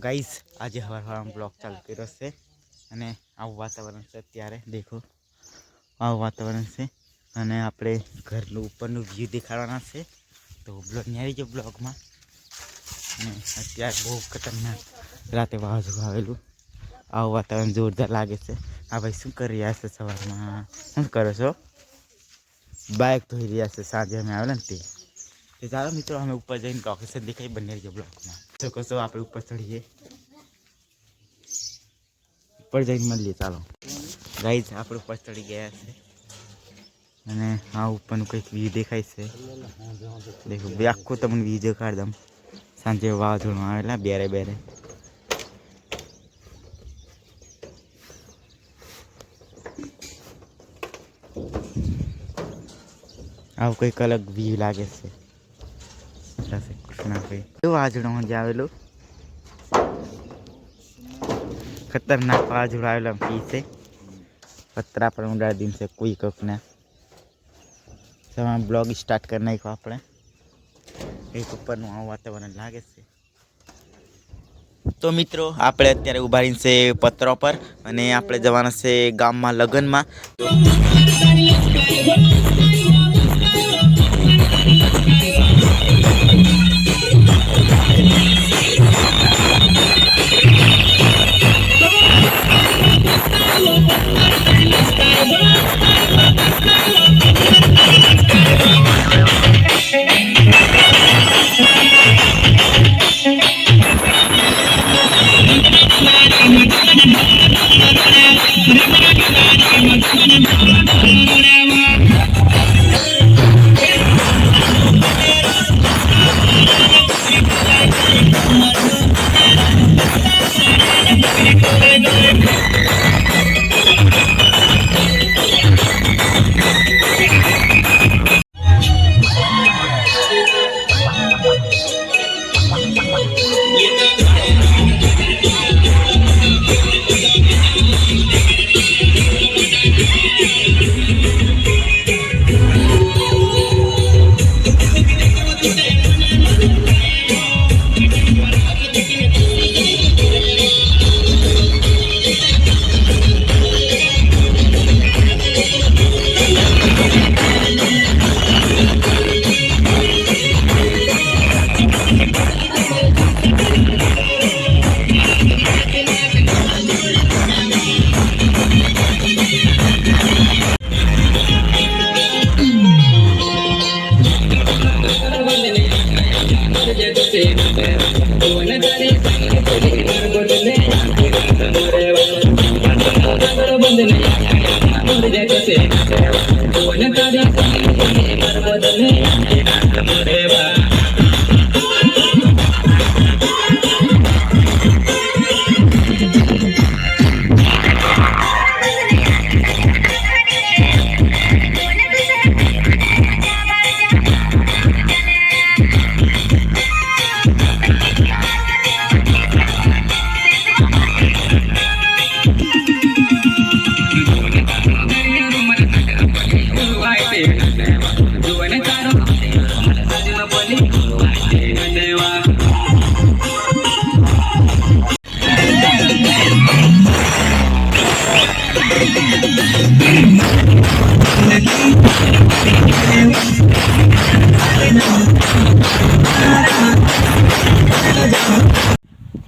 guys આજે હવારમાં blog ચાલુ કર્યો છે અને આવું વાતાવરણ છે અત્યારે દેખો આવું વાતાવરણ છે અને આપણે ઘરનું ઉપરનું વ્યૂ દેખાડવાના છે તો બ્લોગ ની આવી ગયો બ્લોગમાં અને અત્યારે બહુ ખતરનાક રાતે વાવાઝોડું આવેલું આવું વાતાવરણ જોરદાર લાગે છે આ ભાઈ શું કરી રહ્યા છે સવારમાં શું કરો છો બાઇક ધોઈ રહ્યા છે સાંજે અમે આવેલા ને તે ચાલો મિત્રો અમે ઉપર જઈને લોકેશન દેખાઈ બંને ગયો બ્લોગમાં છો આપણે ઉપર ચડીએ ઉપર જઈને મળીએ ચાલો ગાઈઝ આપણે ઉપર ચડી ગયા છે અને આ ઉપરનું કંઈક વ્યૂ દેખાય છે દેખો બે આખું તમને વ્યૂ દેખાડ દઉં સાંજે વાવાઝોડું આવેલા બેરે બેરે આવું કંઈક અલગ વ્યૂ લાગે છે વાવાઝોડું જે આવેલું खतरनाक वावाझोडું આવેલું પીછે પતરા પર ઉડાડી દીધું છે કોઈ કોકને સવારે બ્લોગ સ્ટાર્ટ કરી નાખ્યો આપણે એક ઉપરનું આવું વાતાવરણ લાગે છે તો મિત્રો આપણે અત્યારે ઊભા રહીને છે પતરા પર અને આપણે જવાના છે ગામમાં લગ્નમાં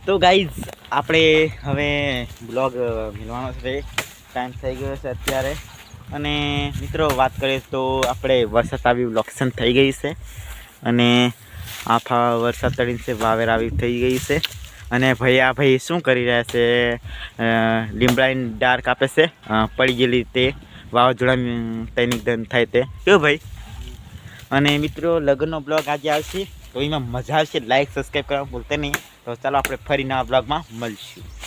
તો ગાઈઝ આપણે હવે બ્લોગ મિલવાનો છે ટાઈમ થઈ ગયો છે અત્યારે અને મિત્રો વાત કરીએ તો આપણે વરસાદ આવી લોકેશન થઈ ગઈ છે અને આફા વરસાદ તળીને છે વાવેર આવી થઈ ગઈ છે અને ભાઈ શું કરી રહ્યા છે લીમડાની ડાળ કાપે છે પડી ગયેલી તે વાવાઝોડા તૈનિક દંડ થાય તે કેવું ભાઈ અને મિત્રો લગ્નનો બ્લોગ આજે આવશે તો એમાં મજા આવશે લાઈક સબસ્ક્રાઈબ કરવાનું ભૂલતા નહીં તો ચાલો આપણે ફરી નવા બ્લોગમાં મળીશું